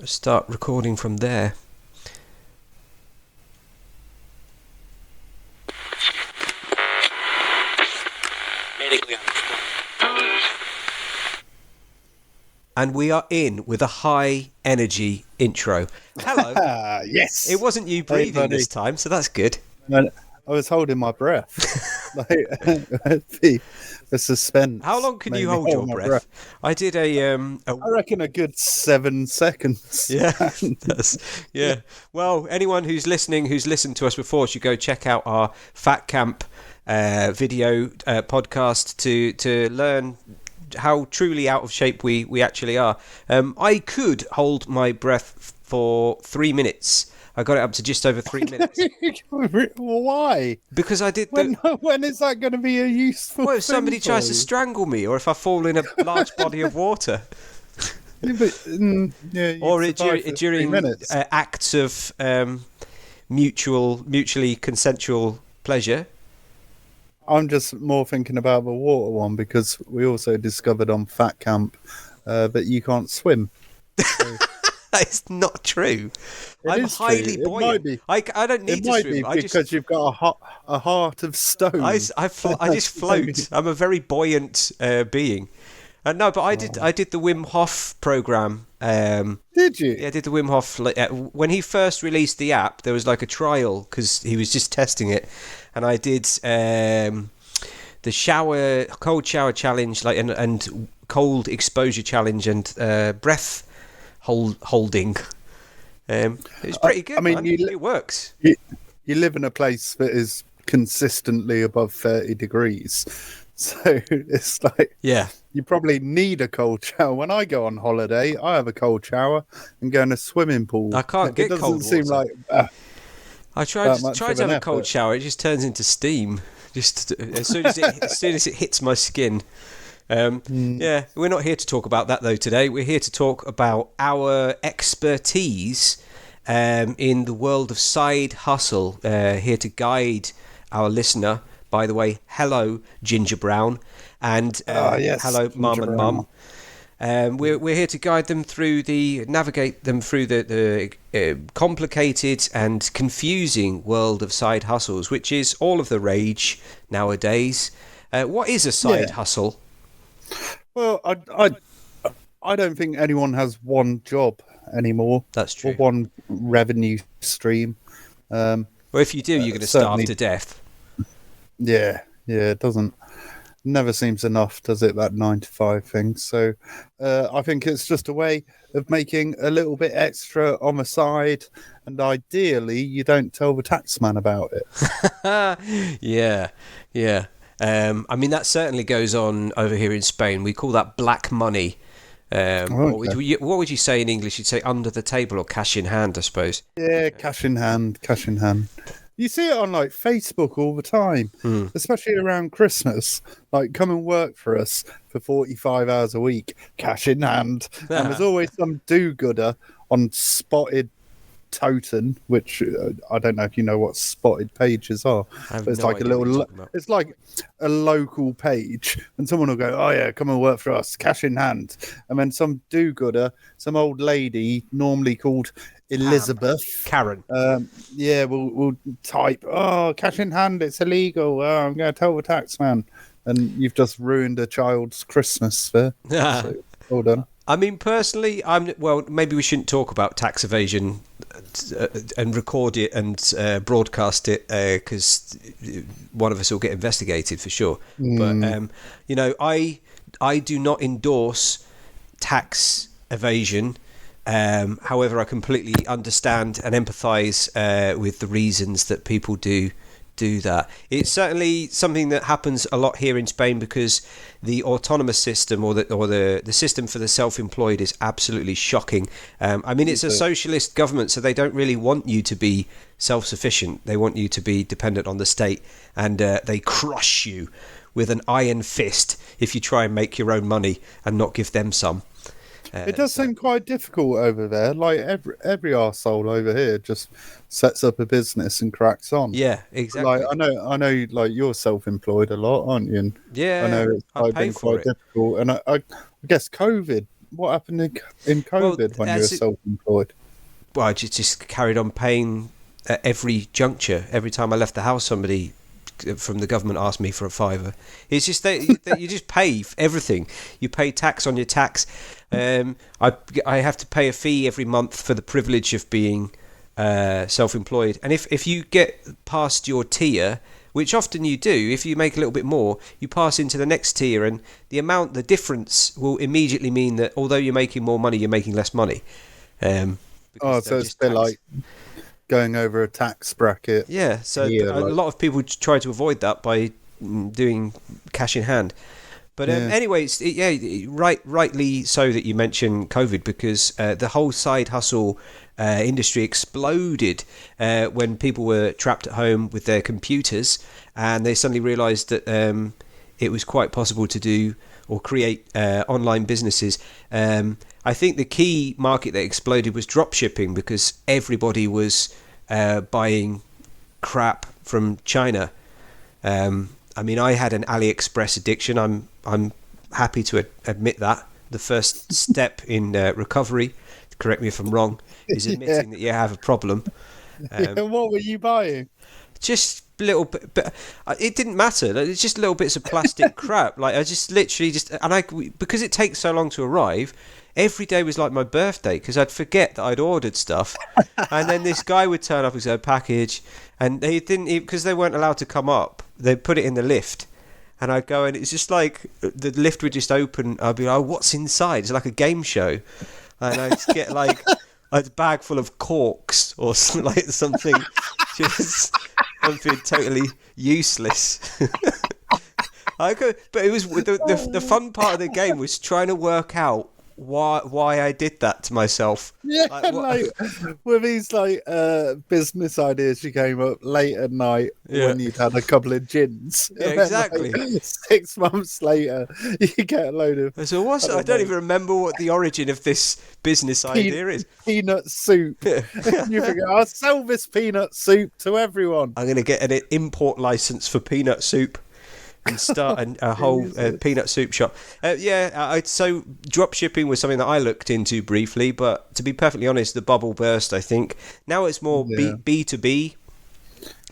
start recording from there. And we are in with a high energy intro. Hello. Yes. It wasn't you breathing this time, so that's good. I was holding my breath. The suspense. How long can you hold your breath? I did I reckon a good 7 seconds. Yeah, yeah. Well, anyone who's listened to us before, should go check out our Fat Camp video podcast to learn how truly out of shape we actually are. I could hold my breath for 3 minutes. I got it up to just over 3 minutes. Why? Because I did. When is that going to be a useful? Well, if somebody tries to strangle me, or if I fall in a large body of water. Or during acts of mutually consensual pleasure. I'm just more thinking about the water one, because we also discovered on Fat Camp that you can't swim. So. It's not true. I'm highly buoyant. I don't need to swim. Because you've got a heart of stone. I just float. I'm a very buoyant being. No, but I did the Wim Hof program. Did you? Yeah, I did the Wim Hof. When he first released the app, there was like a trial because he was just testing it, and I did the cold shower challenge, and cold exposure challenge, and breath holding. It was pretty good. I mean, it works. You live in a place that is consistently above 30 degrees. So it's like, yeah, you probably need a cold shower. When I go on holiday, I have a cold shower and go in a swimming pool. I can't get cold water. It doesn't seem like I tried to have a cold shower. It just turns into steam. Just as soon as it hits my skin. Yeah, we're not here to talk about that though today. We're here to talk about our expertise in the world of side hustle. Here to guide our listener. By the way, hello, Ginger Brown, and hello, Mum and Mum. We're here to guide them navigate them through the complicated and confusing world of side hustles, which is all of the rage nowadays. What is a side hustle? Well, I don't think anyone has one job anymore. That's true. Or one revenue stream. Well, if you do, you're going to starve to death. Yeah, it never seems enough, does it, that 9 to 5 thing? So I think it's just a way of making a little bit extra on the side, and ideally you don't tell the taxman about it. Yeah. I mean, that certainly goes on over here in Spain. We call that black money. What would you say in English? You'd say under the table or cash in hand, I suppose. Yeah, cash in hand. You see it on like Facebook all the time, especially around Christmas. Like, come and work for us for 45 hours a week, cash in hand. And there's always some do-gooder on Spotted Totem, which I don't know if you know what spotted pages are, but it's like it's like a local page, and someone will go, "Oh yeah, come and work for us, cash in hand," and then some do-gooder, some old lady, normally called Elizabeth, Karen, we'll type, "Oh, cash in hand, it's illegal. Oh, I'm going to tell the taxman," and you've just ruined a child's Christmas there. So, well done. I mean, personally, maybe we shouldn't talk about tax evasion and record it and broadcast it because one of us will get investigated for sure. But I do not endorse tax evasion. However, I completely understand and empathise with the reasons that people do that. It's certainly something that happens a lot here in Spain because the autonomous system or the system for the self-employed is absolutely shocking. I mean, it's a socialist government, so they don't really want you to be self-sufficient. They want you to be dependent on the state, and they crush you with an iron fist if you try and make your own money and not give them some. It does seem quite difficult over there. Like every arsehole over here just sets up a business and cracks on. Yeah, exactly. Like I know, like you're self-employed a lot, aren't you? And yeah, I know it's been quite difficult. And I guess COVID what happened in COVID when you were self-employed? Well, I just carried on paying at every juncture. Every time I left the house, somebody from the government asked me for a fiver. It's just that you just pay for everything. You pay tax on your tax. I have to pay a fee every month for the privilege of being self-employed. And if you get past your tier, which often you do, if you make a little bit more, you pass into the next tier, and the difference will immediately mean that although you're making more money, you're making less money. So it's a bit like going over a tax bracket. Yeah, so a lot of people try to avoid that by doing cash in hand. But anyway, rightly so that you mentioned COVID, because the whole side hustle industry exploded when people were trapped at home with their computers, and they suddenly realised that it was quite possible to do or create online businesses. I think the key market that exploded was drop shipping, because everybody was buying crap from China. I mean, I had an AliExpress addiction. I'm happy to admit that. The first step in recovery, correct me if I'm wrong, is admitting that you have a problem. What were you buying? Just little bit, but it didn't matter. It's just little bits of plastic crap. Like I just literally because it takes so long to arrive. Every day was like my birthday, because I'd forget that I'd ordered stuff, and then this guy would turn up with a package, and they didn't, because they weren't allowed to come up. They put it in the lift, and I'd go, and it's just like the lift would just open. I'd be like, "Oh, what's inside?" It's like a game show, and I'd get like a bag full of corks or something, just something totally useless. But it was the fun part of the game was trying to work out why I did that to myself. Yeah, with these business ideas you came up late at night when you'd had a couple of gins. Yeah, exactly. 6 months later, you get a load of. So I don't even remember what the origin of this business idea is. Peanut soup. You figure, I'll sell this peanut soup to everyone. I'm going to get an import license for peanut soup and start a whole peanut soup shop. So drop shipping was something that I looked into briefly, but to be perfectly honest, the bubble burst, I think. Now it's more B2B.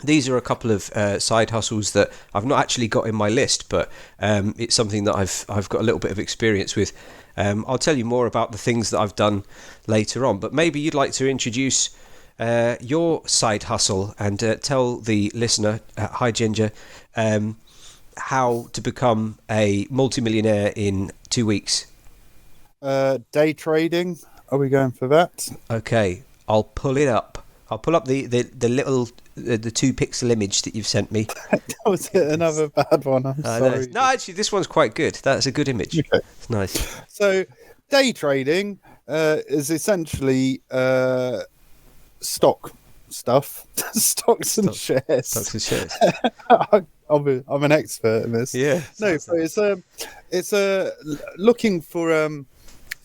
These are a couple of side hustles that I've not actually got in my list, but it's something that I've got a little bit of experience with. I'll tell you more about the things that I've done later on, but maybe you'd like to introduce your side hustle and tell the listener, hi Ginger, how to become a multimillionaire in 2 weeks. Day trading. Are we going for that? Okay, I'll pull it up. I'll pull up the little the 2 pixel image that you've sent me. Was it another bad one? I'm sorry. No, actually, this one's quite good. That's a good image. Okay. It's nice. So, day trading is essentially stock stuff, stocks and shares. Stocks and shares. I'm an expert in this. Yeah. No, so it's looking for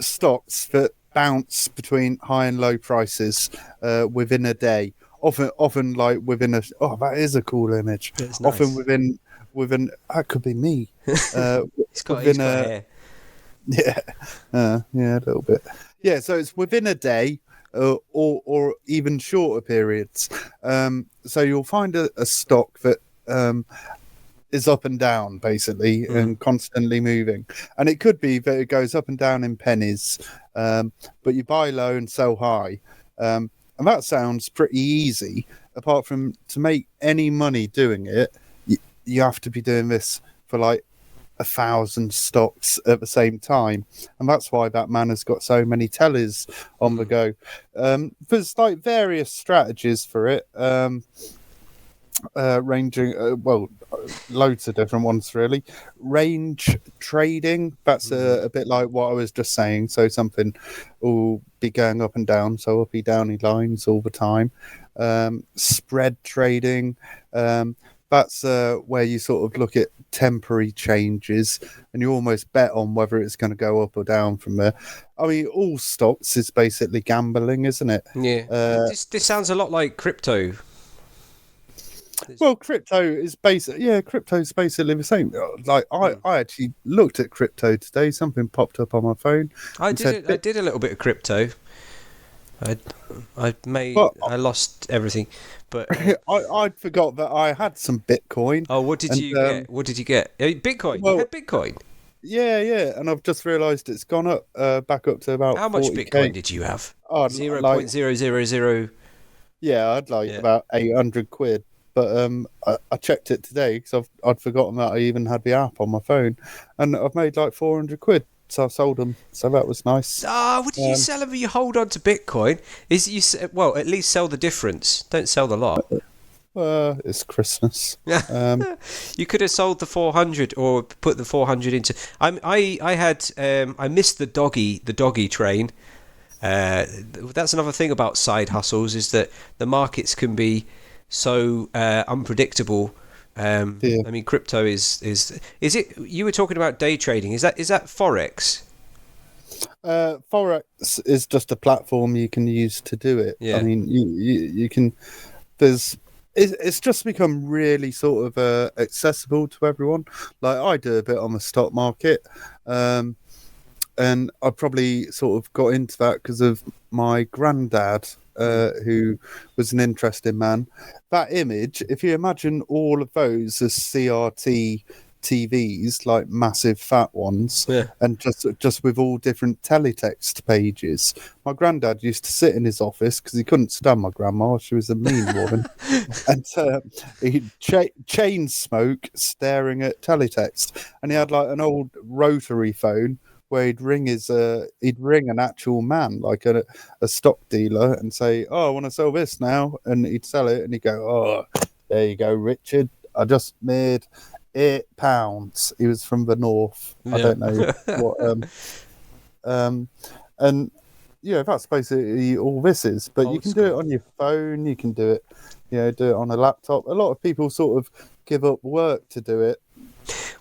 stocks that bounce between high and low prices within a day. Often like within a. Oh, that is a cool image. It's often nice. within that could be me. He's got hair. Yeah, a little bit. Yeah, so it's within a day. Or even shorter periods. So you'll find a stock that is up and down, basically, and constantly moving. And it could be that it goes up and down in pennies, but you buy low and sell high. And that sounds pretty easy, apart from to make any money doing it, you have to be doing this for like 1,000 stocks at the same time, and that's why that man has got so many tellers on the go. There's like various strategies for it, ranging loads of different ones really. Range trading, that's a bit like what I was just saying. So something will be going up and down, so uppy downy lines all the time. Spread trading, that's where you sort of look at temporary changes and you almost bet on whether it's going to go up or down from there. I mean, all stocks is basically gambling, isn't it? Yeah. This sounds a lot like crypto. Well, crypto is crypto's basically the same. Like I actually looked at crypto today. Something popped up on my phone. I And did said, it. I did a little bit of crypto. I but I lost everything, but I'd forgot that I had some Bitcoin. oh, what did And you get? What did you get? Bitcoin. You well, had Bitcoin. yeah, and I've just realised it's gone up back up to about How much 40K. Bitcoin did you have? Oh, Zero like point zero zero zero. yeah, I'd like Yeah. about 800 quid. But I checked it today because I'd forgotten that I even had the app on my phone, and I've made like 400 quid. So I sold them. So that was nice. Ah, what did you sell them? You hold on to Bitcoin. Well, at least sell the difference. Don't sell the lot. It's Christmas. You could have sold the 400 or put the 400 into. I missed the doggy train. That's another thing about side hustles is that the markets can be so unpredictable. Yeah. I mean, crypto is it? You were talking about day trading. Is that forex? Forex is just a platform you can use to do it. Yeah. I mean, you can. It's just become really sort of accessible to everyone. Like I do a bit on the stock market, and I probably sort of got into that because of my granddad, who was an interesting man. That image, if you imagine all of those as CRT TVs, like massive fat ones, Yeah. and just with all different teletext pages. My granddad used to sit in his office because he couldn't stand my grandma; she was a mean woman, and he'd chain smoke, staring at teletext, and he had like an old rotary phone where he'd ring an actual man, like a stock dealer, and say, "Oh, I want to sell this now," and he'd sell it, and he'd go, "Oh, there you go, Richard. I just made £8." He was from the north. Yeah. I don't know what. And that's basically all this is. But you Old can do it school. on your phone. You can do it, do it on a laptop. A lot of people sort of give up work to do it,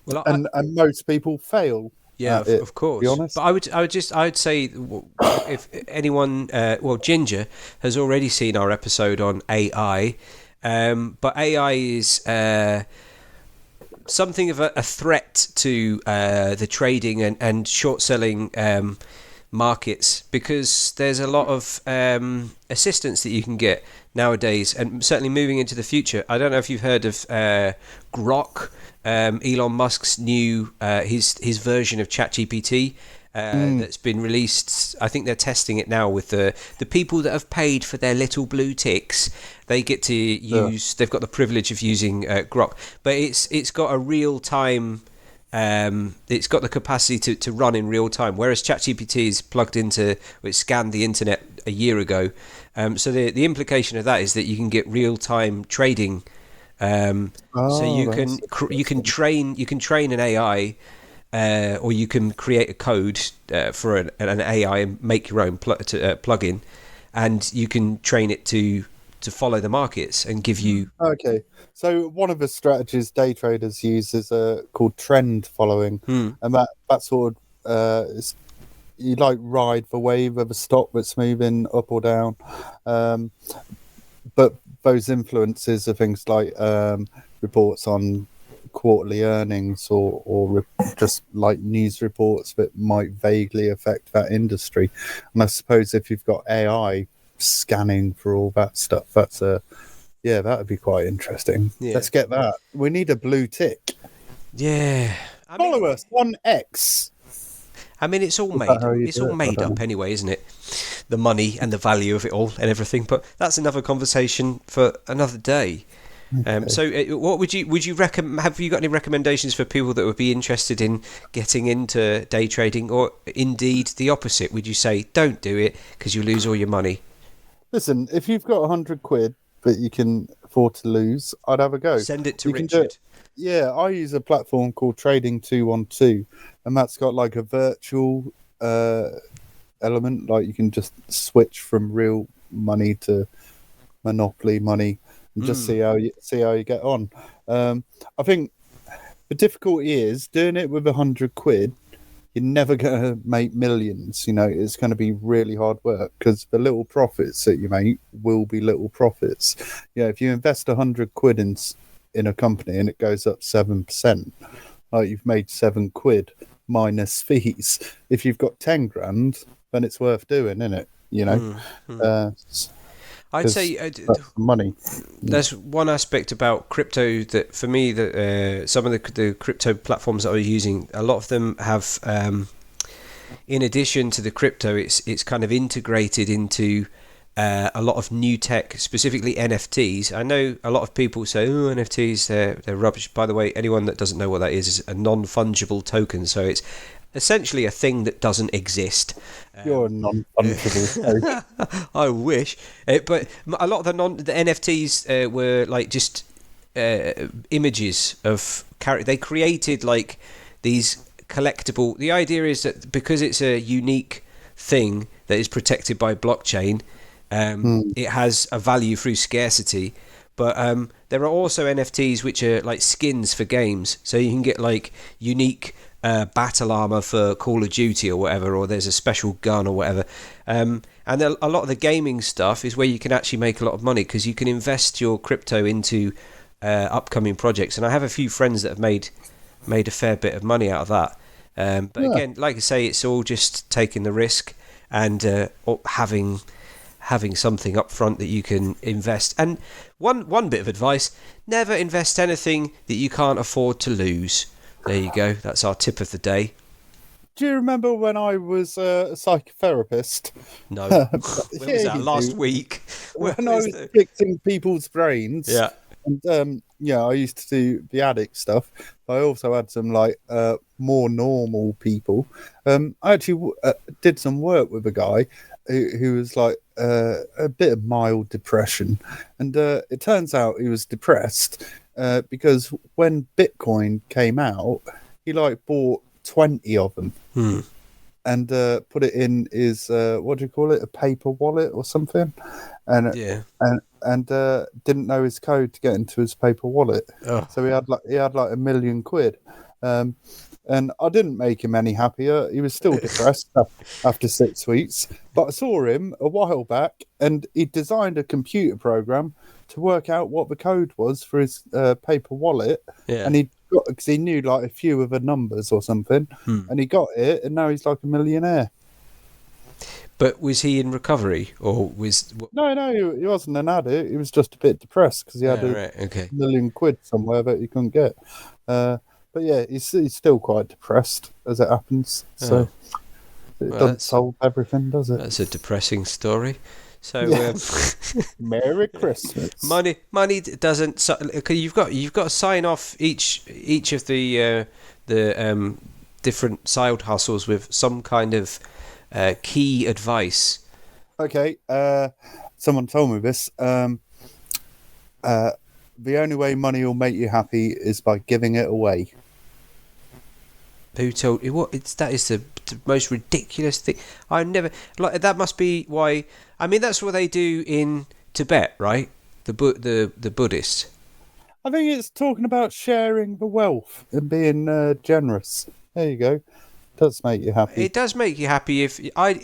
Well, and most people fail. yeah, At it, of to be course. honest. But I would say if anyone, Ginger has already seen our episode on AI, but AI is something of a threat to the trading and short selling markets because there's a lot of assistance that you can get nowadays, and certainly moving into the future. I don't know if you've heard of Grok. Elon Musk's new his version of ChatGPT that's been released. I think they're testing it now with the people that have paid for their little blue ticks. They get to use. They've got the privilege of using Grok, but it's got a real time. It's got the capacity to run in real time, whereas ChatGPT is plugged into. It scanned the internet a year ago. So the implication of that is that you can get real time trading. So you can train an AI, or you can create a code for an AI and make your own plugin, and you can train it to follow the markets and give you. Okay, so one of the strategies day traders use is called trend following, and that sort of is you like ride the wave of a stock that's moving up or down, but those influences are things like reports on quarterly earnings or just like news reports that might vaguely affect that industry. And I suppose if you've got AI scanning for all that stuff, that would be quite interesting. Yeah. Let's get that. We need a blue tick. Yeah. Follow us on X. I mean, it's all made up anyway, isn't it? The money and the value of it all and everything. But that's another conversation for another day. Okay. So, what would you recommend? Have you got any recommendations for people that would be interested in getting into day trading, or indeed the opposite? Would you say don't do it because you lose all your money? Listen, if you've got 100 quid that you can afford to lose, I'd have a go. Send it to Richard. Yeah, I use a platform called Trading 212, and that's got like a virtual element. Like you can just switch from real money to monopoly money and just see how you get on. I think the difficulty is doing it with 100 quid. you're never going to make millions. It's going to be really hard work, because the little profits that you make will be little profits. If you invest 100 quid in a company and it goes up 7%, like, you've made £7 minus fees. If you've got 10 grand, then it's worth doing, isn't it? I'd say that's money. There's one aspect about crypto that, for me, that some of the crypto platforms that I was using, a lot of them have, in addition to the crypto, it's kind of integrated into a lot of new tech, specifically NFTs. I know a lot of people say, "Oh, NFTs, they're rubbish." By the way, anyone that doesn't know what that is a non-fungible token. So it's essentially a thing that doesn't exist. You're a non-fungible. I wish, but a lot of the NFTs were like just images of character. They created like these collectible. The idea is that because it's a unique thing that is protected by blockchain, it has a value through scarcity. But there are also NFTs which are like skins for games, so you can get like unique battle armor for Call of Duty or whatever, or there's a special gun or whatever. And a lot of the gaming stuff is where you can actually make a lot of money, because you can invest your crypto into upcoming projects. And I have a few friends that have made a fair bit of money out of that. But again, like I say, it's all just taking the risk and having something up front that you can invest. And one bit of advice: never invest anything that you can't afford to lose. There you go. That's our tip of the day. Do you remember when I was a psychotherapist? No. When was that? Last week? When I was fixing people's brains. Yeah. And I used to do the addict stuff. But I also had some like more normal people. I actually did some work with a guy who was like a bit of mild depression, and it turns out he was depressed because when Bitcoin came out, he like bought 20 of them and put it in his what do you call it, a paper wallet or something, and didn't know his code to get into his paper wallet. So he had like £1 million. And I didn't make him any happier. He was still depressed after 6 weeks. But I saw him a while back, and he designed a computer program to work out what the code was for his paper wallet. Yeah. And because he knew like a few of the numbers or something, and he got it, and now he's like a millionaire. But was he in recovery, or was... No, he wasn't an addict. He was just a bit depressed because he had £1 million somewhere that he couldn't get. But yeah, he's still quite depressed, as it happens. So it doesn't solve everything, does it? That's a depressing story. So Merry Christmas. Money doesn't. You've got to sign off each of the different side hustles with some kind of key advice. Okay. Someone told me this. The only way money will make you happy is by giving it away. Who told you what? That is the most ridiculous thing. I never like that. Must be why. I mean, that's what they do in Tibet, right? The Buddhists. I think it's talking about sharing the wealth and being generous. There you go. It does make you happy. It does make you happy if I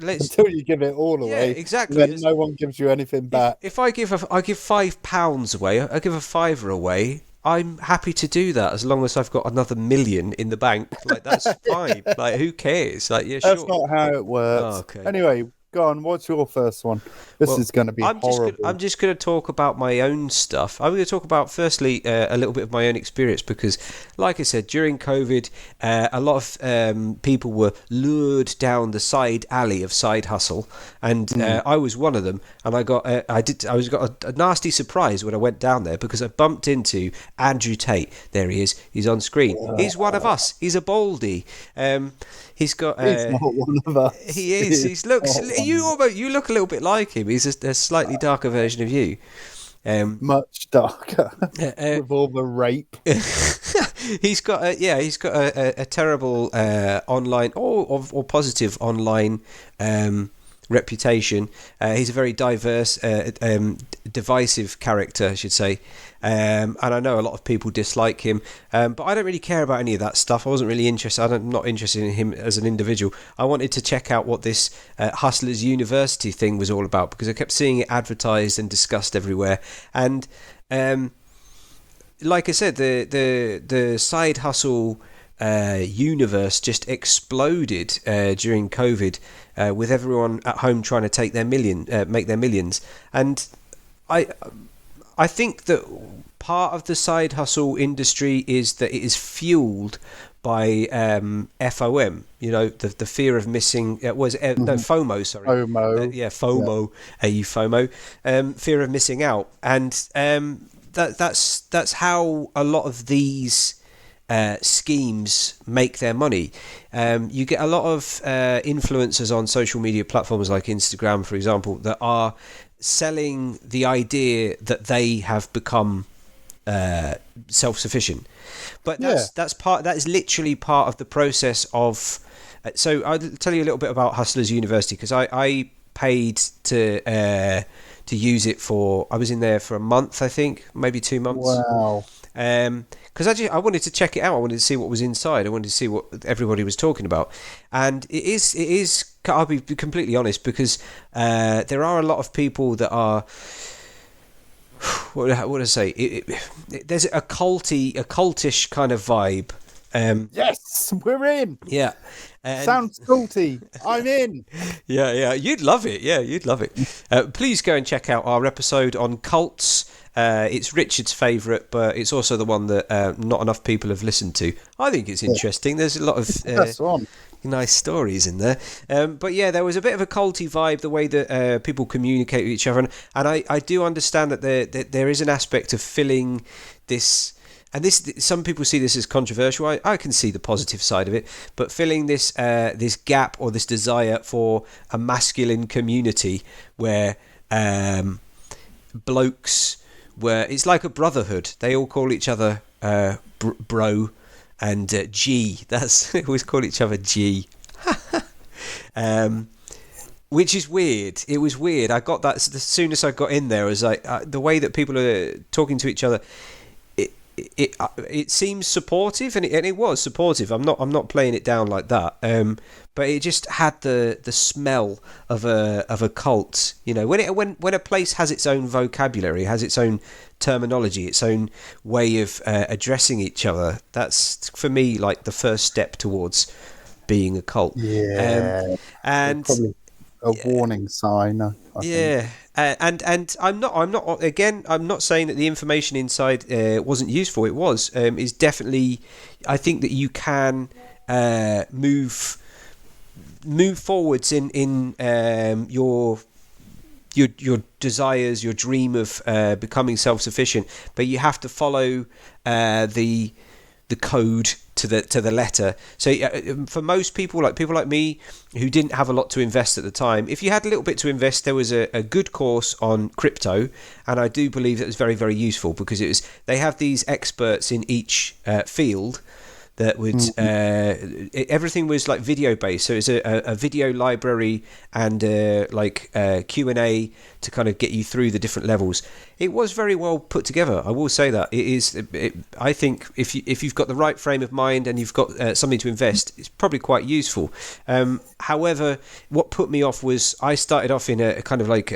let's until you give it all away. Yeah, exactly. Then no one gives you anything back. If I give £5 away, I give a £5 away. I'm happy to do that as long as I've got another £1 million in the bank. Like, that's fine. Like, who cares? Like, yeah, that's sure. not how it works. Oh, okay. Anyway, go on. What's your first one? This is going to be horrible. I'm just going to talk about my own stuff. I'm going to talk about, firstly, a little bit of my own experience because, like I said, during COVID, a lot of people were lured down the side alley of side hustle, and I was one of them. And I got a nasty surprise when I went down there because I bumped into Andrew Tate. There he is. He's on screen. He's one of us. He's a baldy. He's got. He's not one of us. He is. He looks. You look a little bit like him. He's a slightly darker version of you. Much darker. With all the rape. He's got a terrible online or positive online reputation. He's a very diverse, divisive character, I should say. And I know a lot of people dislike him, but I don't really care about any of that stuff. I wasn't really interested. I'm not interested in him as an individual. I wanted to check out what this Hustlers University thing was all about, because I kept seeing it advertised and discussed everywhere. And like I said, the side hustle universe just exploded during COVID, with everyone at home trying to make their millions. And I think that part of the side hustle industry is that it is fueled by FOM, the fear of missing. FOMO. Sorry, FOMO. FOMO. FOMO. Fear of missing out, and that's how a lot of these schemes make their money. You get a lot of influencers on social media platforms like Instagram, for example, that are selling the idea that they have become self-sufficient, but that is literally part of the process of. So I'll tell you a little bit about Hustlers University, because I paid to use it for. I was in there for a month, I think, maybe 2 months. Wow. Because I wanted to check it out. I wanted to see what was inside. I wanted to see what everybody was talking about. And it is. I'll be completely honest, because there are a lot of people that are. What would I say? There's a cultish kind of vibe. Yes, we're in. Yeah. Sounds culty. I'm in. Yeah. You'd love it. Yeah, you'd love it. Please go and check out our episode on cults. It's Richard's favourite, but it's also the one that not enough people have listened to. I think it's interesting. There's a lot of nice stories in there. But yeah, there was a bit of a culty vibe, the way that people communicate with each other. And I do understand that there is an aspect of filling this. And this, some people see this as controversial. I can see the positive side of it, but filling this gap or this desire for a masculine community where blokes it's like a brotherhood. They all call each other bro and G. They always call each other G. Which is weird. It was weird. I got that as soon as I got in there. It was like the way that people are talking to each other. It seems supportive, and it was supportive. I'm not playing it down like that. But it just had the smell of a cult. When a place has its own vocabulary, has its own terminology, its own way of addressing each other. That's for me like the first step towards being a cult. Yeah, and probably a warning sign. I think. And I'm not saying that the information inside wasn't useful. It was. Is definitely. I think that you can move forwards in your desires, your dream of becoming self-sufficient, but you have to follow the code to the letter. So for most people like me who didn't have a lot to invest at the time, if you had a little bit to invest, there was a good course on crypto, and I do believe that was very, very useful, because they have these experts in each field that would everything was like video based, so it's a video library and Q&A to kind of get you through the different levels. It was very well put together, I will say that. I think if you've got the right frame of mind and you've got something to invest, it's probably quite useful. However, what put me off was I started off in a kind of like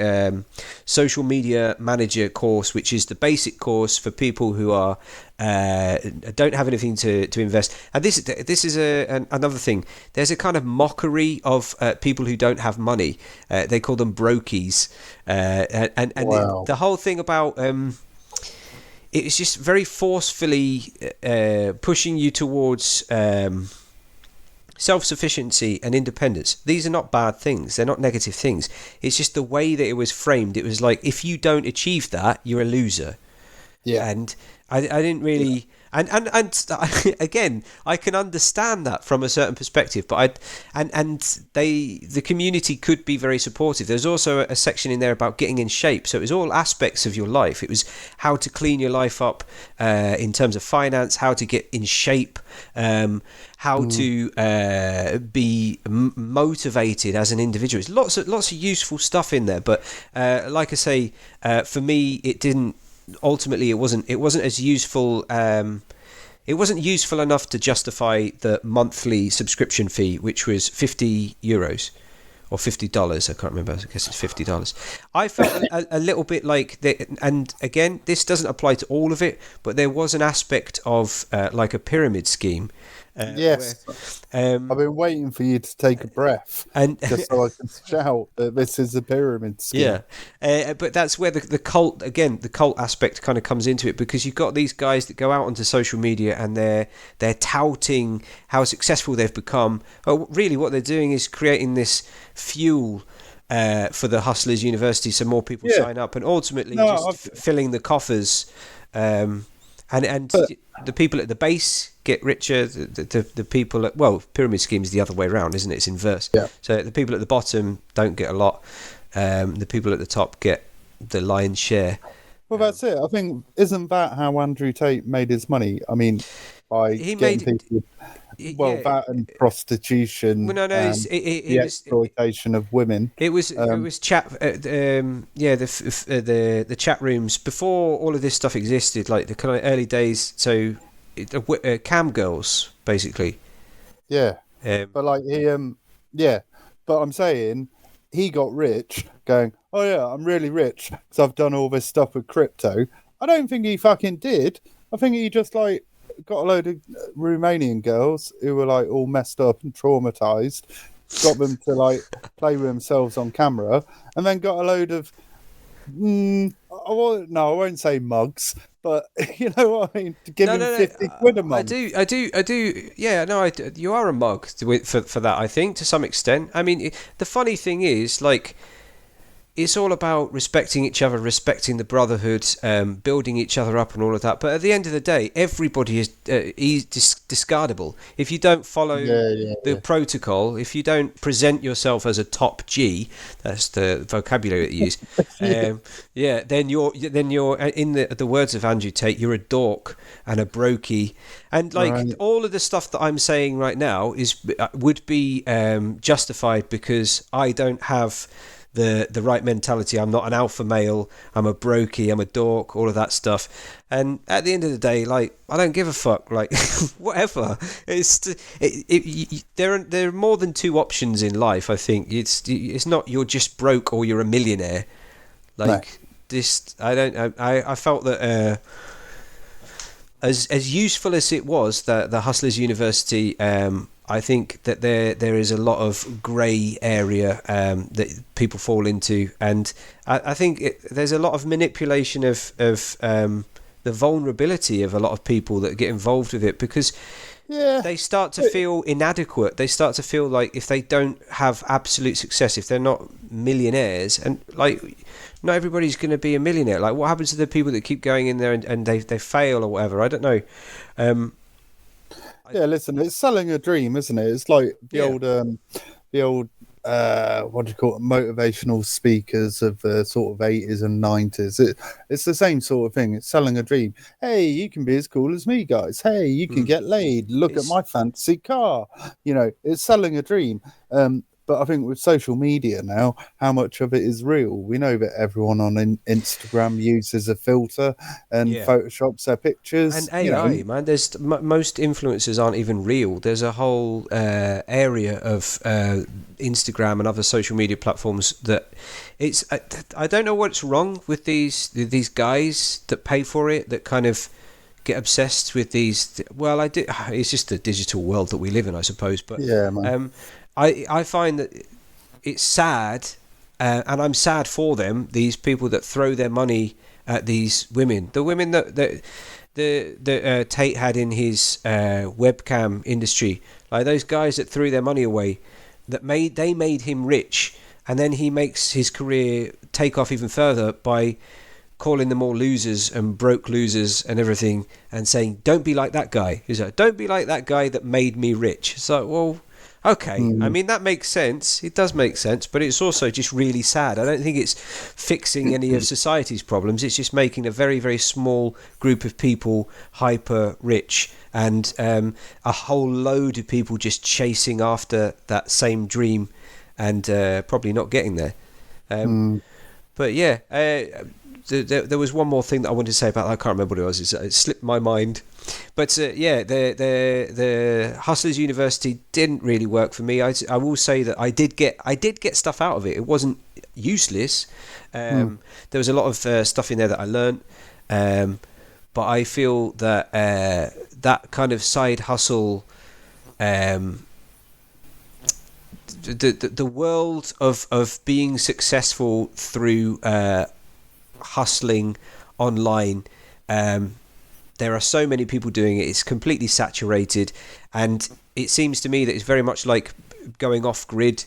social media manager course, which is the basic course for people who are don't have anything to invest. And this is another thing. There's a kind of mockery of people who don't have money. They call them brokies, and Wow. the whole thing about it's just very forcefully pushing you towards self-sufficiency and independence. These are not bad things. They're not negative things. It's just the way that it was framed. It was like, if you don't achieve that, you're a loser. Yeah. And I didn't really And again, I can understand that from a certain perspective, but the community could be very supportive. There's also a section in there about getting in shape, so it was all aspects of your life. It was how to clean your life up in terms of finance, how to get in shape, how to be motivated as an individual. It's lots of useful stuff in there, but like I say, for me, it didn't. Ultimately, it wasn't as useful. It wasn't useful enough to justify the monthly subscription fee, which was €50 or $50. I can't remember. I guess it's $50. I felt a little bit like, and again, this doesn't apply to all of it, but there was an aspect of like a pyramid scheme. Yes, I've been waiting for you to take a breath, and just so I can shout that this is a pyramid scheme. Yeah, but that's where the cult, again, the cult aspect kind of comes into it, because you've got these guys that go out onto social media and they're touting how successful they've become. Oh, really, what they're doing is creating this fuel for the Hustlers University, so more people sign up, and ultimately filling the coffers. And the people at the base get richer. The people at, well, pyramid scheme is the other way around, isn't it? It's inverse. Yeah. So the people at the bottom don't get a lot. The people at the top get the lion's share. Well, that's it. I think, isn't that how Andrew Tate made his money? I mean, by getting people. Well, that and prostitution. Well, no, and the exploitation of women. It was chat. The chat rooms before all of this stuff existed, like the kind of early days. So, cam girls, basically. Yeah, but like but I'm saying he got rich, going, oh yeah, I'm really rich because I've done all this stuff with crypto. I don't think he fucking did. I think he just like got a load of Romanian girls who were like all messed up and traumatized, got them to like play with themselves on camera, and then got a load of I won't say mugs, but you know what I mean, to give him 50 quid a month. I do. Yeah, no, you are a mug for that, I think, to some extent. I mean, the funny thing is, like, it's all about respecting each other, respecting the brotherhood, building each other up and all of that. But at the end of the day, everybody is discardable. If you don't follow the protocol, if you don't present yourself as a top G, that's the vocabulary that you use, then you're in the words of Andrew Tate, you're a dork and a brokey. And like all of the stuff that I'm saying right now would be justified because I don't have the right mentality. I'm not an alpha male. I'm a brokey. I'm a dork. All of that stuff. And at the end of the day, like, I don't give a fuck. Like, whatever. There are more than two options in life. I think it's not you're just broke or you're a millionaire. Like this, I felt that as useful as it was, the Hustlers University. I think that there is a lot of grey area that people fall into, and I think there's a lot of manipulation of the vulnerability of a lot of people that get involved with it, because they start to feel inadequate. They start to feel like if they don't have absolute success, if they're not millionaires, and like not everybody's going to be a millionaire. Like, what happens to the people that keep going in there and they fail or whatever? I don't know. Yeah, listen, it's selling a dream, isn't it? It's like the old what do you call it, motivational speakers of the sort of 80s and 90s. It's the same sort of thing. It's selling a dream. Hey, you can be as cool as me, guys. Hey, you can get laid. Look at my fancy car. You know, it's selling a dream. But I think with social media now, how much of it is real? We know that everyone on Instagram uses a filter and photoshops their pictures. And AI, man, there's most influencers aren't even real. There's a whole area of Instagram and other social media platforms that it's. I don't know what's wrong with these guys that pay for it, that kind of get obsessed with these. Well, it's just the digital world that we live in, I suppose. But yeah, man. I find that it's sad, and I'm sad for them, these people that throw their money at these women. The women that Tate had in his webcam industry, like those guys that threw their money away, they made him rich, and then he makes his career take off even further by calling them all losers and broke losers and everything, and saying, "Don't be like that guy." He's like, "Don't be like that guy that made me rich." So, well, okay. I mean, that makes sense. It does make sense, but it's also just really sad. I don't think it's fixing any of society's problems. It's just making a very, very small group of people hyper rich, and a whole load of people just chasing after that same dream and probably not getting there. But yeah, there was one more thing that I wanted to say about that. I can't remember what it was. It slipped my mind. But yeah, the Hustlers University didn't really work for me. I will say that I did get stuff out of it. It wasn't useless. There was a lot of stuff in there that I learned. But I feel that that kind of side hustle, the world of being successful through hustling online, there are so many people doing it. It's completely saturated, and it seems to me that it's very much like going off grid.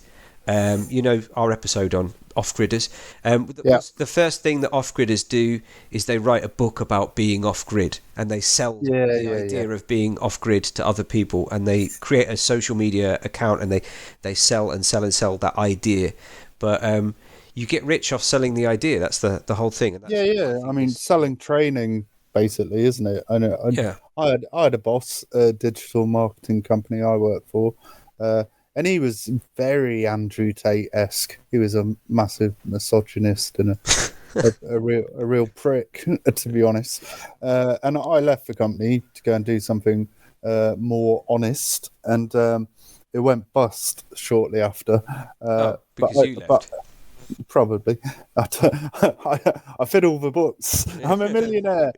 Our episode on off-gridders. The first thing that off-gridders do is they write a book about being off-grid, and they sell the idea of being off-grid to other people, and they create a social media account, and they sell that idea. But you get rich off selling the idea. That's the whole thing. And that's I mean, selling training, basically, isn't it? I know. I had a boss, a digital marketing company I worked for, and he was very Andrew Tate-esque. He was a massive misogynist and a real prick, to be honest. And I left the company to go and do something more honest, and it went bust shortly after. Because you left. Probably. I fiddle the books. I'm a millionaire.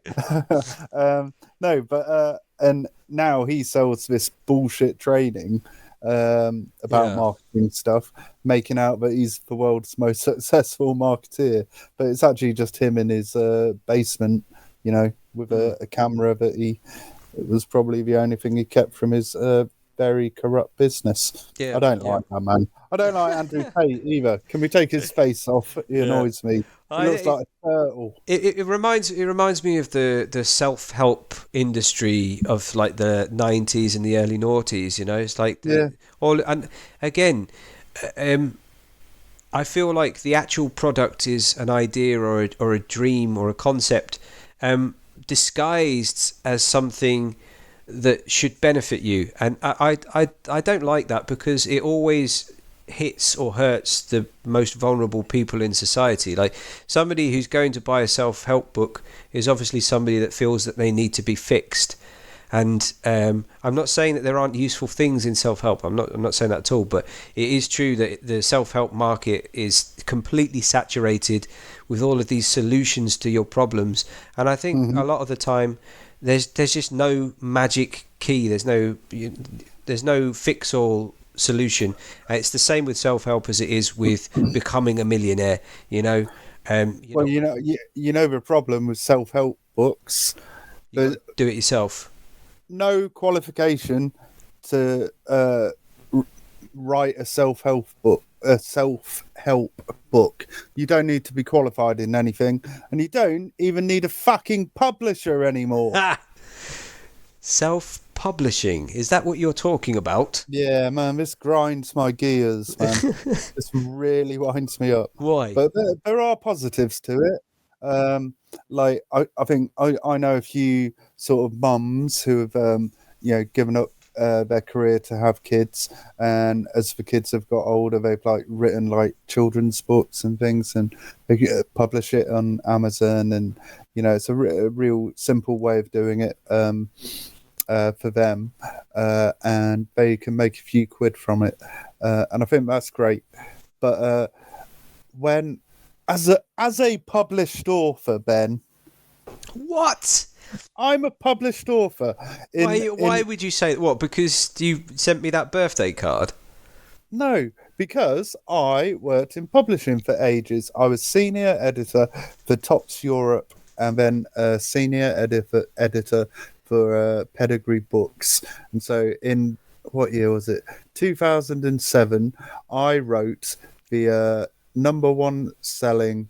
And now he sells this bullshit training about marketing stuff, making out that he's the world's most successful marketeer, but it's actually just him in his basement, with a camera that it was probably the only thing he kept from his very corrupt business. I don't like that man. I don't like Andrew Tate either. Can we take his face off? He annoys me. He looks like a turtle. It reminds me of the self-help industry of like the 90s and the early noughties. It's like and again, I feel like the actual product is an idea or a dream or a concept, disguised as something that should benefit you, and I don't like that, because it always hits or hurts the most vulnerable people in society. Like, somebody who's going to buy a self-help book is obviously somebody that feels that they need to be fixed. And I'm not saying that there aren't useful things in self-help. I'm not saying that at all. But it is true that the self-help market is completely saturated with all of these solutions to your problems. And I think a lot of the time there's just no magic key. There's no fix-all solution. It's the same with self-help as it is with becoming a millionaire. The problem with self-help books, you do it yourself. No qualification to write a self-help book. You don't need to be qualified in anything, and you don't even need a fucking publisher anymore. Self-publishing, is that what you're talking about? Yeah, man, this grinds my gears, man. This really winds me up. Why? But there are positives to it. I think I know a few sort of mums who have given up their career to have kids, and as the kids have got older, they've like written like children's books and things, and they publish it on Amazon, and it's a real simple way of doing it for them, and they can make a few quid from it, and I think that's great. But when as a published author, Ben, what? I'm a published author. Why would you say what? Because you sent me that birthday card? No, because I worked in publishing for ages. I was senior editor for Tops Europe, and then senior editor for Pedigree Books. And so in, what year was it? 2007, I wrote the number one selling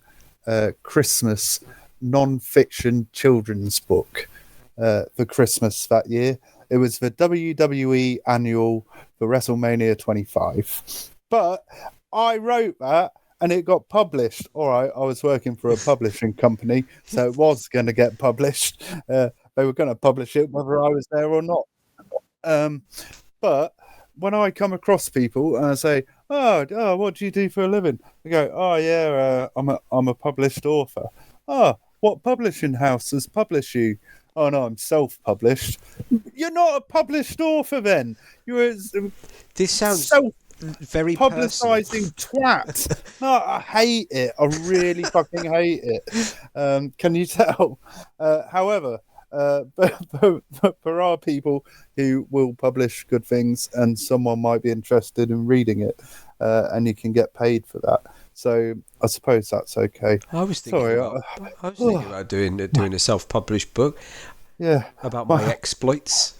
Christmas non-fiction children's book for Christmas that year. It was the WWE annual for WrestleMania 25. But I wrote that and it got published. All right, I was working for a publishing company, so it was going to get published. They were going to publish it whether I was there or not. But when I come across people and I say, oh, what do you do for a living? They go, oh, yeah, I'm a published author. Oh, what publishing house has published you? Oh, no, I'm self-published. You're not a published author then. You're This sounds very publicising twat. No, I hate it. I really fucking hate it. Can you tell? However, but there are people who will publish good things and someone might be interested in reading it, and you can get paid for that. So I suppose that's okay. I was thinking about doing a self-published book. Yeah, about my exploits.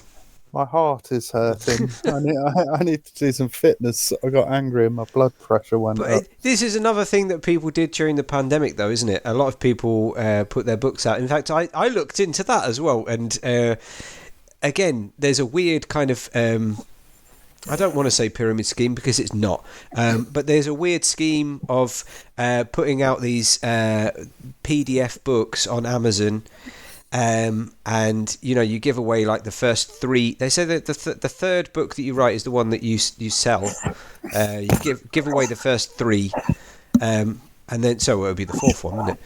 My heart is hurting. I need to do some fitness. I got angry and my blood pressure went up. This is another thing that people did during the pandemic, though, isn't it? A lot of people put their books out. In fact, I looked into that as well. And again, there's a weird kind of... I don't want to say pyramid scheme because it's not. But there's a weird scheme of putting out these PDF books on Amazon. And you give away like the first 3. They say that the third book that you write is the one that you sell. You give away the first 3, and then so it'll be the 4th one, wouldn't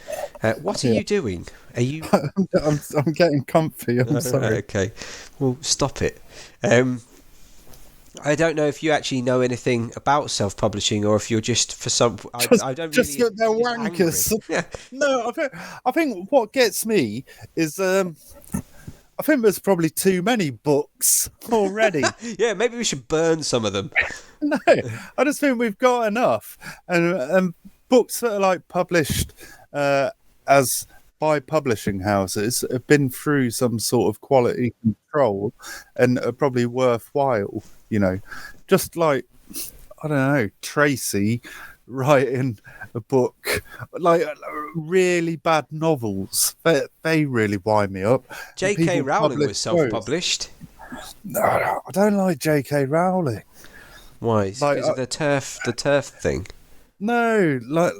it? What are you doing? Are you? I'm getting comfy. I'm sorry. Okay, well, stop it. I don't know if you actually know anything about self-publishing, or if you're just for some. I don't just really. That they're wankers. Yeah. No, I think what gets me is I think there's probably too many books already. Yeah, maybe we should burn some of them. No, I just think we've got enough, and books that are like published as by publishing houses have been through some sort of quality control and are probably worthwhile. Just like, I don't know, Tracy writing a book, like really bad novels. They really wind me up. J.K. Rowling was self-published. No, I don't like J.K. Rowling. Why? Because of the turf thing? No, like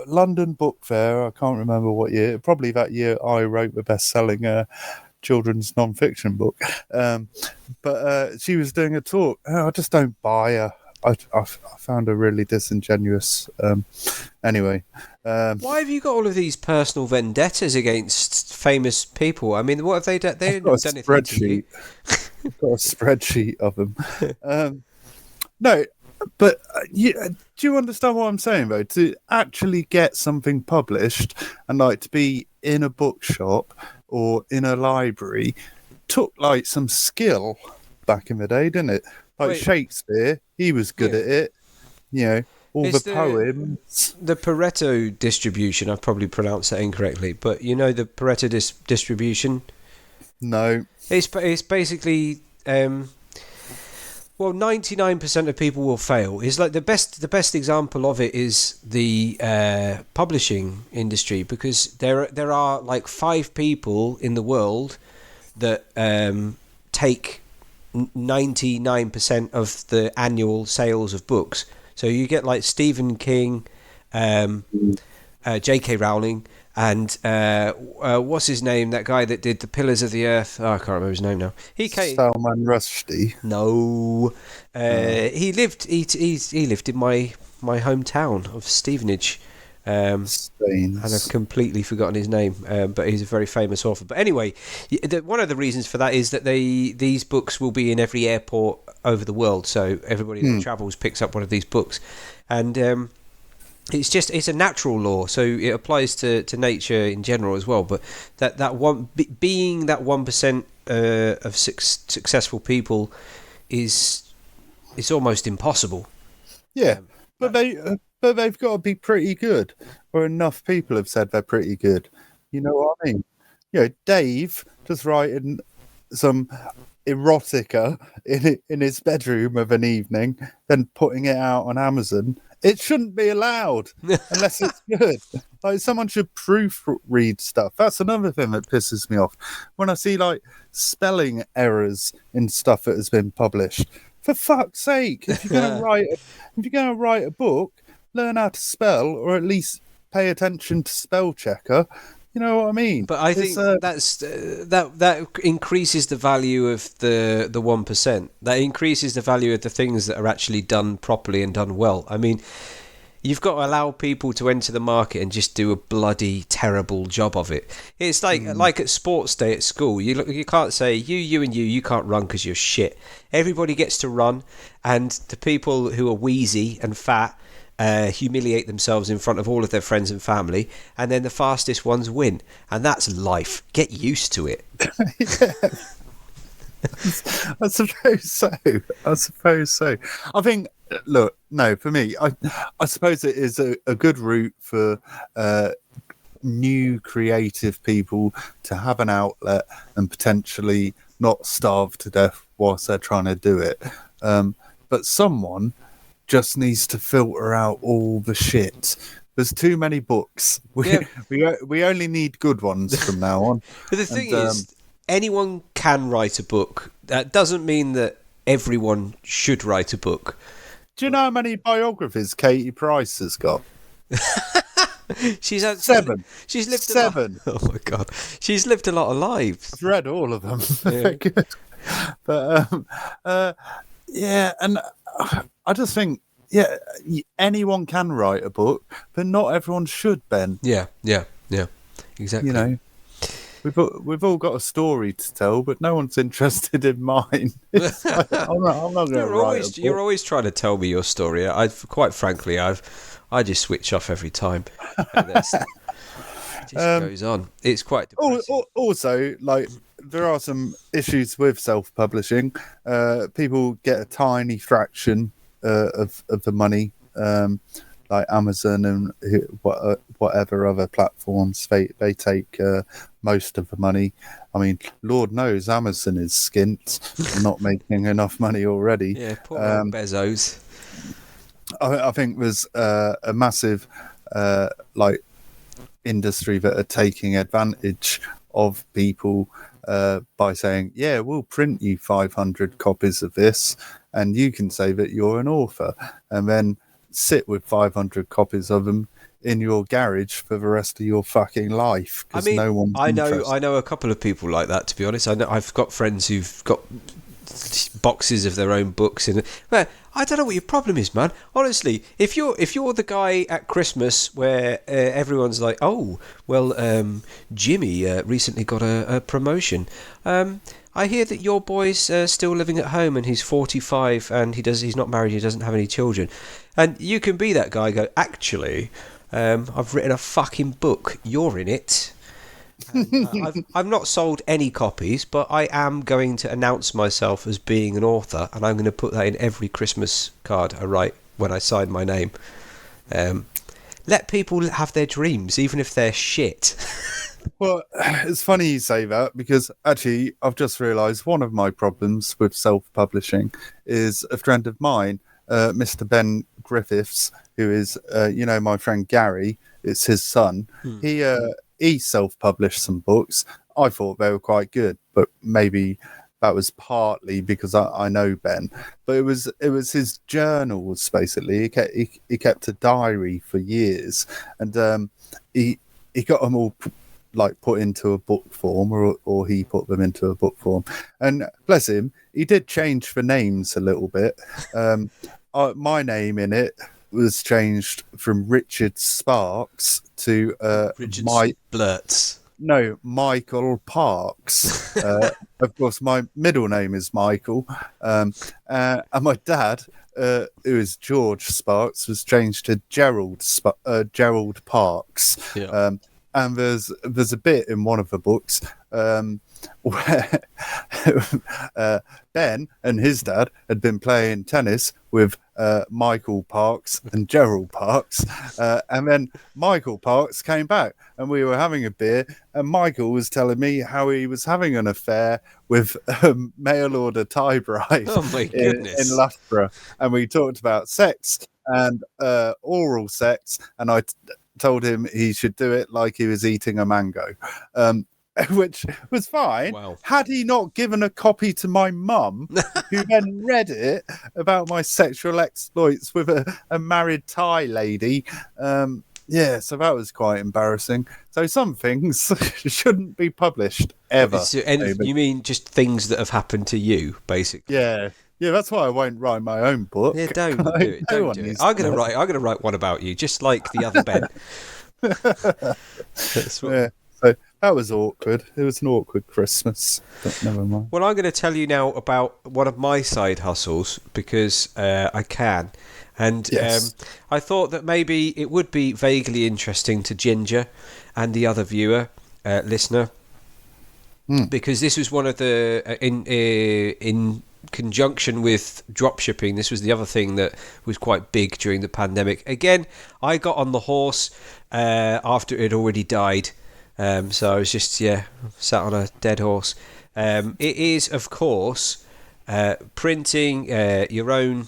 London Book Fair, I can't remember what year. Probably that year I wrote the best-selling children's non-fiction book. But she was doing a talk. I just don't buy her. I found her really disingenuous. Anyway. Why have you got all of these personal vendettas against famous people? I mean, what have they done? They haven't done anything to you. I've got a spreadsheet of them. No, but do you understand what I'm saying, though? To actually get something published and like to be in a bookshop or in a library took like some skill back in the day, didn't it? Like Shakespeare, he was good at it. All it's the poems. The Pareto distribution, I've probably pronounced that incorrectly, but the Pareto distribution? No. It's basically... 99% of people will fail. It's like the best example of it is the publishing industry, because there are like 5 people in the world that take 99% of the annual sales of books. So you get like Stephen King, J.K. Rowling, and what's his name? That guy that did The Pillars of the Earth. Oh, I can't remember his name now. Salman Rushdie. No, he lived in my hometown of Stevenage. And I've completely forgotten his name, but he's a very famous author. But anyway, one of the reasons for that is that these books will be in every airport over the world, so everybody that travels picks up one of these books, and it's a natural law, so it applies to nature in general as well. But that one being that 1% of successful people is almost impossible. Yeah, but they've got to be pretty good, or enough people have said they're pretty good. You know what I mean? Dave just writing some erotica in his bedroom of an evening, then putting it out on Amazon It shouldn't be allowed unless it's good. Like, someone should proofread stuff. That's another thing that pisses me off. When I see like spelling errors in stuff that has been published. For fuck's sake, if you're gonna write a book, learn how to spell, or at least pay attention to spell checker. You know what I mean? But I think that increases the value of the 1%. That increases the value of the things that are actually done properly and done well. I mean, you've got to allow people to enter the market and just do a bloody terrible job of it. It's like at sports day at school. You can't say you can't run because you're shit. Everybody gets to run, and the people who are wheezy and fat humiliate themselves in front of all of their friends and family, and then the fastest ones win. And that's life. Get used to it. I suppose so. I think, look, no, for me, I suppose it is a good route for new creative people to have an outlet and potentially not starve to death whilst they're trying to do it. But someone just needs to filter out all the shit. There's too many books. We only need good ones from now on. But the thing is, anyone can write a book. That doesn't mean that everyone should write a book. Do you know how many biographies Katie Price has got? She's had 7. She's lived 7. Oh my god, she's lived a lot of lives. I've read all of them. Yeah. They're good. But yeah, and I just think, anyone can write a book, but not everyone should, Ben. Yeah, exactly. You know, we've all got a story to tell, but no one's interested in mine. It's like, I'm not going to write a book. You're always trying to tell me your story. Quite frankly, I just switch off every time. And it just goes on. It's quite depressing. Also, like, there are some issues with self-publishing. People get a tiny fraction of the money, like Amazon and whatever other platforms. They take most of the money. I mean, Lord knows Amazon is skint, not making enough money already. Yeah, poor old Bezos. I think there's a massive like industry that are taking advantage of people by saying, yeah, we'll print you 500 copies of this and you can say that you're an author, and then sit with 500 copies of them in your garage for the rest of your fucking life. I mean, no one's I know a couple of people like that, to be honest. I've got friends who've got boxes of their own books in it. Well, I don't know what your problem is, man. Honestly, if you're the guy at Christmas where everyone's like, oh, well, Jimmy recently got a promotion. I hear that your boy's still living at home and he's 45 and he's not married, he doesn't have any children. And you can be that guy, go, actually, I've written a fucking book, you're in it. I've not sold any copies, but I am going to announce myself as being an author, and I'm going to put that in every Christmas card I write when I sign my name. Let people have their dreams, even if they're shit. Well, it's funny you say that, because actually I've just realised one of my problems with self-publishing is a friend of mine, Mr. Ben Griffiths, who is, my friend Gary. It's his son. He self-published some books. I thought they were quite good, but maybe that was partly because I know Ben. But it was his journals, basically. He kept a diary for years, and he got them all put into a book form, or he put them into a book form. And bless him, he did change the names a little bit. My name in it was changed from Richard Sparks to Richard Blurts. No, Michael Parks. Of course, my middle name is Michael, and my dad, who is George Sparks, was changed to Gerald Parks. Yeah. And there's a bit in one of the books where Ben and his dad had been playing tennis with Michael Parks and Gerald Parks, and then Michael Parks came back and we were having a beer, and Michael was telling me how he was having an affair with mail order Thai bride Oh my goodness. in Loughborough, and we talked about sex and oral sex, and I told him he should do it like he was eating a mango. Which was fine. Wow. Had he not given a copy to my mum, who then read it about my sexual exploits with a married Thai lady. Yeah, so that was quite embarrassing. So some things shouldn't be published ever. You mean just things that have happened to you, basically? Yeah. Yeah, that's why I won't write my own book. Yeah, don't do it. Don't do it. I'm gonna write one about you, just like the other Ben. Yeah. So that was awkward. It was an awkward Christmas, but never mind. Well, I'm going to tell you now about one of my side hustles because I can. And Yes. I thought that maybe it would be vaguely interesting to Ginger and the other viewer, listener, because this was one of the in conjunction with dropshipping. This was the other thing that was quite big during the pandemic. Again, I got on the horse after it had already died. So I was just, sat on a dead horse. It is, of course, printing your own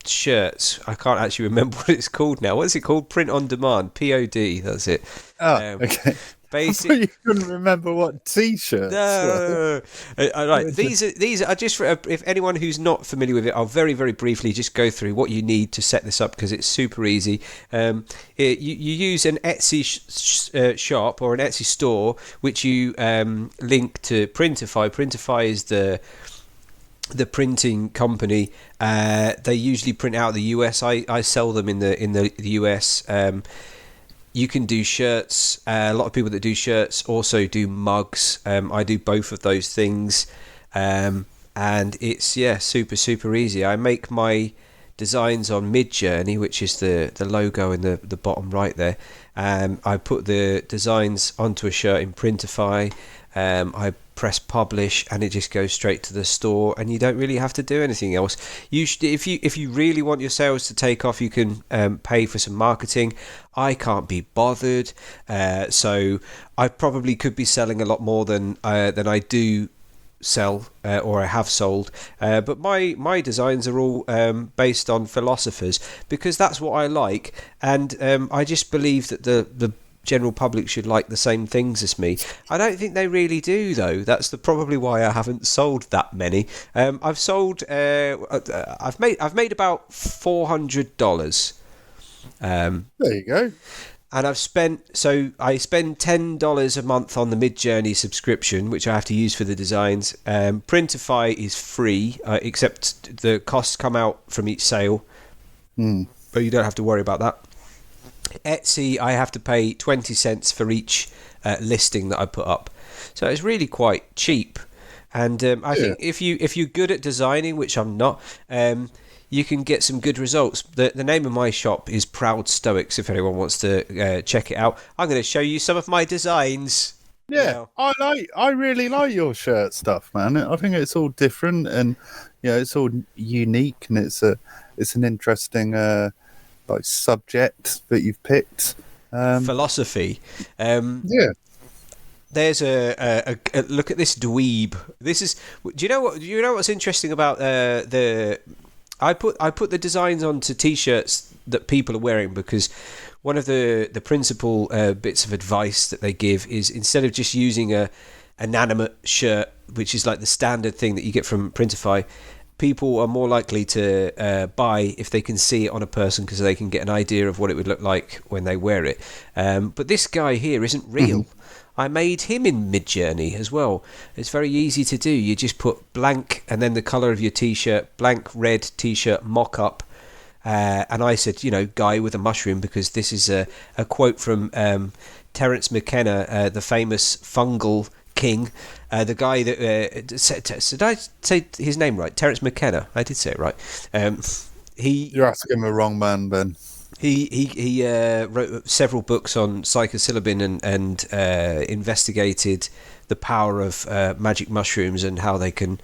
shirts. I can't actually remember what it's called now. What is it called? Print on demand. POD. That's it. Oh, okay. Basically, you couldn't remember what T-shirts. No. Right. These are just for, if anyone who's not familiar with it, I'll very, very briefly just go through what you need to set this up because it's super easy. You use an Etsy shop or an Etsy store, which you link to Printify. Printify is the printing company. They usually print out the US. I sell them in the US. You can do shirts. A lot of people that do shirts also do mugs. I do both of those things, and it's super, super easy. I make my designs on Midjourney, which is the logo in the bottom right there. I put the designs onto a shirt in Printify. I press publish and it just goes straight to the store, and you don't really have to do anything else. If you really want your sales to take off, you can pay for some marketing. I can't be bothered, so I probably could be selling a lot more than I do sell or I have sold, but my designs are all based on philosophers because that's what I like, and I just believe that the general public should like the same things as me. I don't think they really do, though. That's probably why I haven't sold that many. I've sold. I've made about $400. There you go. And I spend $10 a month on the Midjourney subscription, which I have to use for the designs. Printify is free, except the costs come out from each sale, but you don't have to worry about that. Etsy, I have to pay 20 cents for each listing that I put up, so it's really quite cheap. And I think if you're good at designing, which I'm not, you can get some good results. The name of my shop is Proud Stoics. If anyone wants to check it out, I'm going to show you some of my designs. Yeah, I really like your shirt stuff, man. I think it's all different and it's all unique, and it's an interesting like subject that you've picked. Philosophy. Yeah. There's a look at this dweeb. This is. Do you know what's interesting about I put the designs onto t-shirts that people are wearing because one of the principal bits of advice that they give is instead of just using a inanimate shirt, which is like the standard thing that you get from Printify, people are more likely to buy if they can see it on a person because they can get an idea of what it would look like when they wear it. But this guy here isn't real. I made him in Midjourney as well. It's very easy to do. You just put blank and then the colour of your t-shirt, blank red t-shirt mock-up. And I said, guy with a mushroom, because this is a quote from Terence McKenna, the famous fungal king. The guy that... did I say his name right? Terence McKenna. I did say it right. You're asking the wrong man, Ben. He wrote several books on psilocybin and investigated the power of magic mushrooms and how they can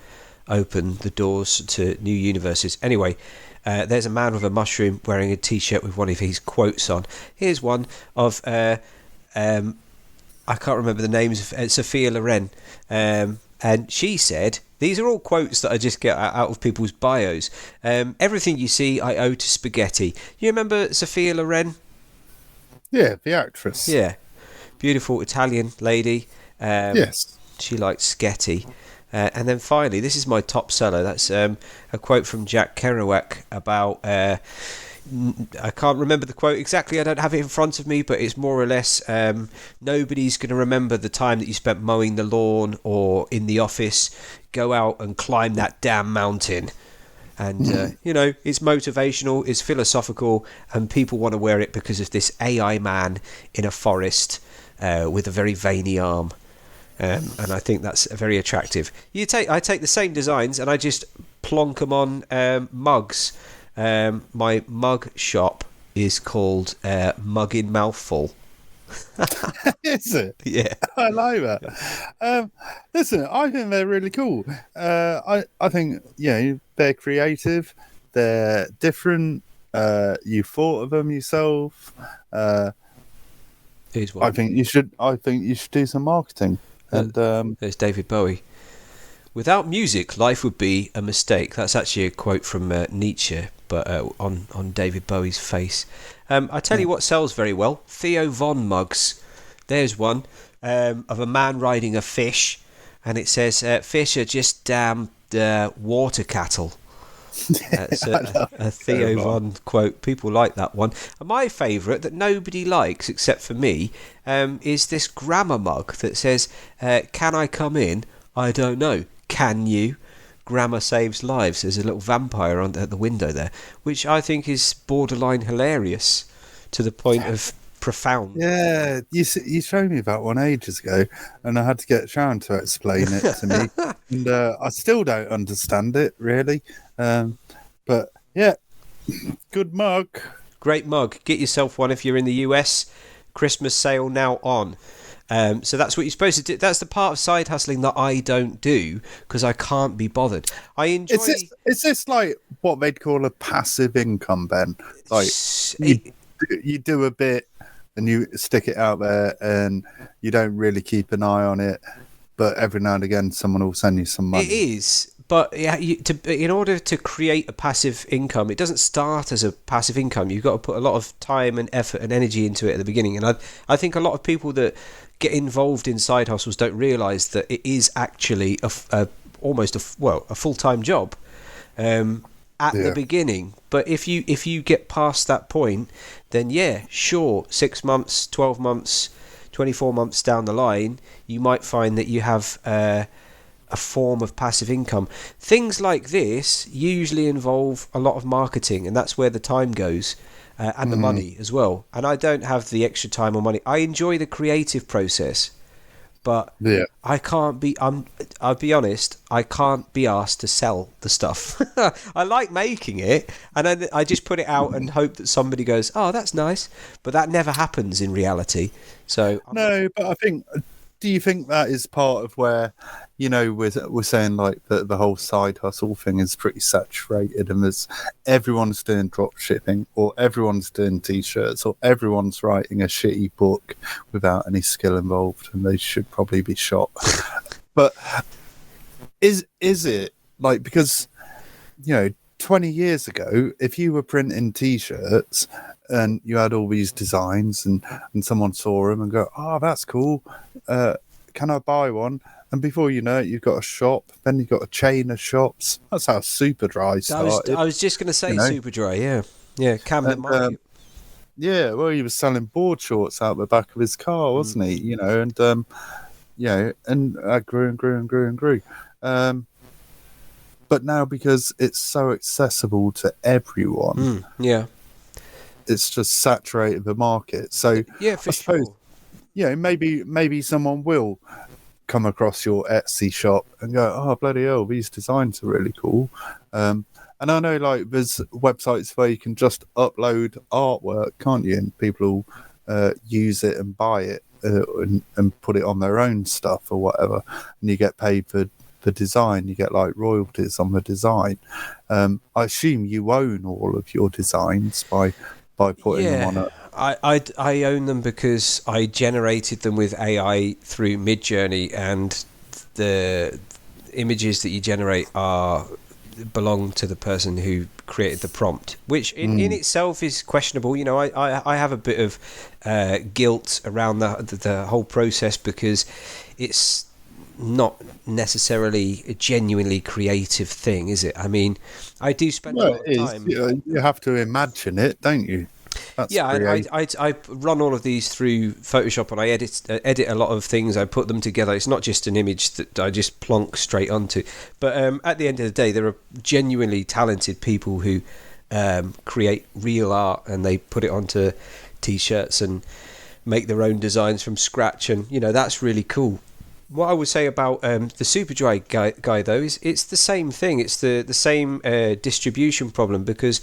open the doors to new universes. Anyway, there's a man with a mushroom wearing a T-shirt with one of his quotes on. Here's one of I can't remember the names of Sophia Loren, and she said, these are all quotes that I just get out of people's bios. Everything you see, I owe to spaghetti. You remember Sophia Loren? Yeah, the actress. Yeah, beautiful Italian lady. Yes. She likes spaghetti. And then finally, this is my top seller. That's a quote from Jack Kerouac about... I can't remember the quote exactly. I don't have it in front of me, but it's more or less nobody's going to remember the time that you spent mowing the lawn or in the office. Go out and climb that damn mountain. And, it's motivational, it's philosophical, and people want to wear it because of this AI man in a forest with a very veiny arm. And I think that's very attractive. I take the same designs and I just plonk them on mugs. My mug shop is called Mug in Mouthful. Is it? Yeah, I like that. Listen, I think they're really cool. I think they're creative, they're different. You thought of them yourself. Here's one. I think you should do some marketing. And there's David Bowie. Without music, life would be a mistake. That's actually a quote from Nietzsche, but on David Bowie's face. I tell you what sells very well. Theo Von mugs. There's one of a man riding a fish, and it says, fish are just damn water cattle. That's a Theo Von quote. People like that one. And my favourite that nobody likes except for me is this grammar mug that says, can I come in? I don't know. Can you? Grammar saves lives. There's a little vampire at the window there, which I think is borderline hilarious to the point of profound. Yeah, you showed me that one ages ago, and I had to get Sharon to explain it to me, and I still don't understand it really. But yeah, good mug. Great mug. Get yourself one if you're in the US. Christmas sale now on. So that's what you're supposed to do. That's the part of side hustling that I don't do because I can't be bothered. I enjoy. Is this like what they'd call a passive income, Ben? Like you do a bit and you stick it out there, and you don't really keep an eye on it, but every now and again someone will send you some money. It is. But yeah, in order to create a passive income, it doesn't start as a passive income. You've got to put a lot of time and effort and energy into it at the beginning. And I think a lot of people that get involved in side hustles don't realise that it is actually almost a full-time job at the beginning. But if you get past that point, then yeah, sure, 6 months, 12 months, 24 months down the line, you might find that you have a form of passive income. Things like this usually involve a lot of marketing, and that's where the time goes and the money as well. And I don't have the extra time or money. I enjoy the creative process, but I'll be honest, I can't be asked to sell the stuff. I like making it, and then I just put it out and hope that somebody goes, oh, that's nice, but that never happens in reality. So but I think, do you think that is part of where, we're saying like the whole side hustle thing is pretty saturated, and everyone's doing drop shipping, or everyone's doing t-shirts, or everyone's writing a shitty book without any skill involved, and they should probably be shot. But is it like, because 20 years ago, if you were printing t-shirts and you had all these designs and someone saw them and go, oh, that's cool, can I buy one? And before you know it, you've got a shop, then you've got a chain of shops. That's how Superdry started. I was just going to say Superdry, yeah, Camden Market. Yeah, well, he was selling board shorts out the back of his car, wasn't he? And that grew and grew and grew and grew. But now, because it's so accessible to everyone, it's just saturated the market. So yeah, for sure. Maybe someone will come across your Etsy shop and go, oh, bloody hell, these designs are really cool. And I know, like, there's websites where you can just upload artwork, can't you? And people use it and buy it and put it on their own stuff or whatever. And you get paid for the design. You get, like, royalties on the design. I assume you own all of your designs by putting them on a... I own them because I generated them with AI through Midjourney, and the images that you generate belong to the person who created the prompt, which in itself is questionable. You know, I have a bit of guilt around the whole process, because it's not necessarily a genuinely creative thing, is it? I mean, I do spend a lot of time. You have to imagine it, don't you? That's I run all of these through Photoshop, and I edit a lot of things. I put them together. It's not just an image that I just plonk straight onto. But at the end of the day, there are genuinely talented people who create real art, and they put it onto T-shirts and make their own designs from scratch. And, you know, that's really cool. What I would say about the Superdry guy, though, is it's the same thing. It's the same distribution problem, because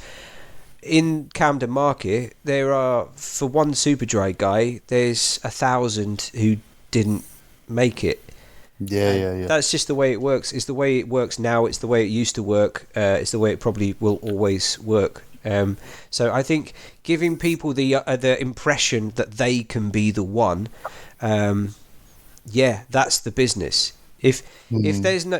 in Camden Market, there are, for one Superdry guy, there's 1,000 who didn't make it. Yeah. That's just the way it works. It's the way it works now. It's the way it used to work. It's the way it probably will always work. So I think giving people the impression that they can be the one, that's the business. If there's no,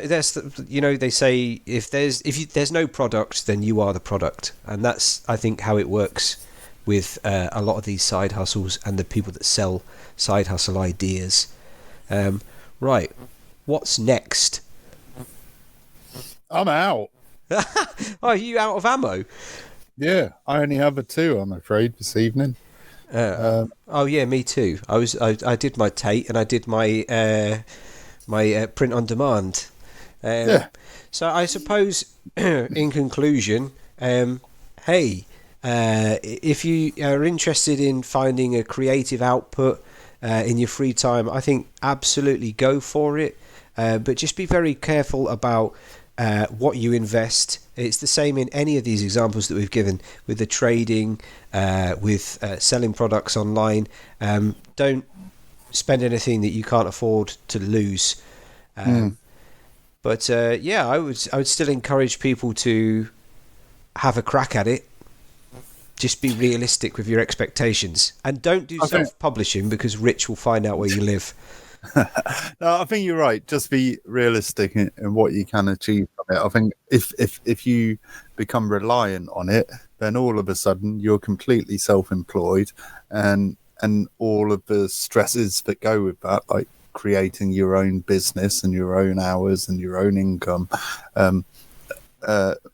they say if there's no product, then you are the product, and that's, I think, how it works with a lot of these side hustles and the people that sell side hustle ideas. Right, what's next? I'm out. Oh, are you out of ammo? Yeah, I only have a 2, I'm afraid, this evening. Oh yeah, me too. I did my Tate, and I did my print on demand. So I suppose, in conclusion, if you are interested in finding a creative output in your free time, I think absolutely go for it. But just be very careful about what you invest. It's the same in any of these examples that we've given, with the trading, with selling products online. Don't spend anything that you can't afford to lose. But I would still encourage people to have a crack at it. Just be realistic with your expectations, and don't do self-publishing, because Rich will find out where you live. No, I think you're right. Just be realistic in what you can achieve from it. I think if you become reliant on it, then all of a sudden you're completely self-employed, and all of the stresses that go with that, like creating your own business and your own hours and your own income.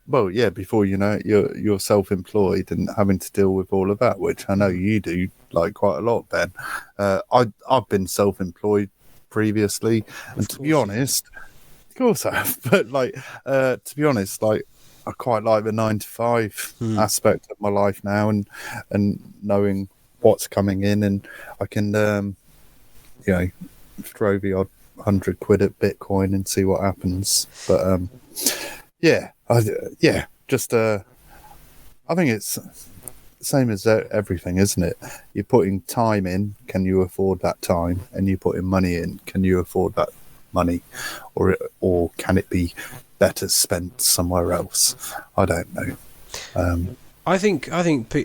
Before you know it, you're self-employed and having to deal with all of that, which I know you do, like, quite a lot, Ben. I've been self-employed previously, and to be honest, of course I have, but to be honest, like, I quite like the 9 to 5 aspect of my life now, and knowing what's coming in, and I can throw the odd 100 quid at Bitcoin and see what happens. But I think it's same as everything, isn't it? You're putting time in, can you afford that time? And you're putting money in, can you afford that money? Or can it be better spent somewhere else? I don't know. I think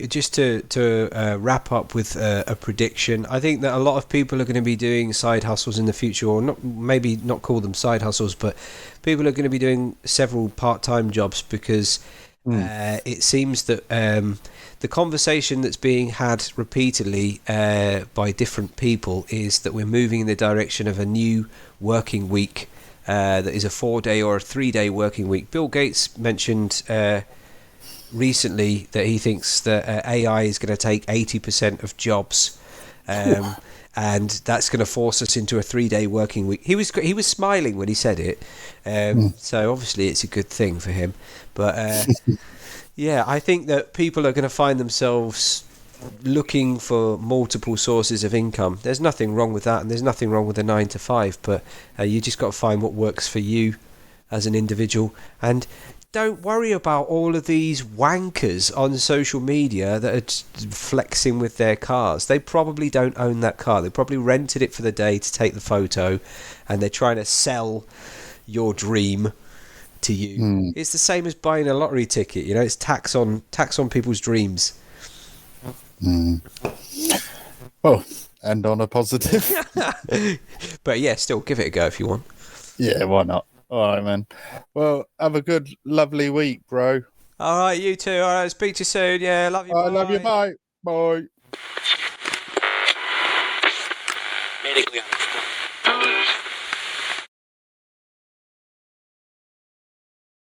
just to wrap up with a prediction, I think that a lot of people are going to be doing side hustles in the future, or maybe not call them side hustles, but people are going to be doing several part-time jobs, because it seems that the conversation that's being had repeatedly by different people is that we're moving in the direction of a new working week that is a 4-day or a 3-day working week. Bill Gates mentioned recently that he thinks that AI is going to take 80% of jobs, and that's going to force us into a 3-day working week. He was smiling when he said it, so obviously it's a good thing for him. But I think that people are going to find themselves looking for multiple sources of income. There's nothing wrong with that, and there's nothing wrong with a 9 to 5, but you just got to find what works for you as an individual. And don't worry about all of these wankers on social media that are flexing with their cars. They probably don't own that car. They probably rented it for the day to take the photo, and they're trying to sell your dream to you. It's the same as buying a lottery ticket. You know, it's tax on people's dreams. Well, and on a positive. But yeah, still give it a go if you want. Yeah, why not? All right, man. Well, have a good, lovely week, bro. All right, you too. All right, speak to you soon. Yeah, love you. I love you. Bye. Bye. Medically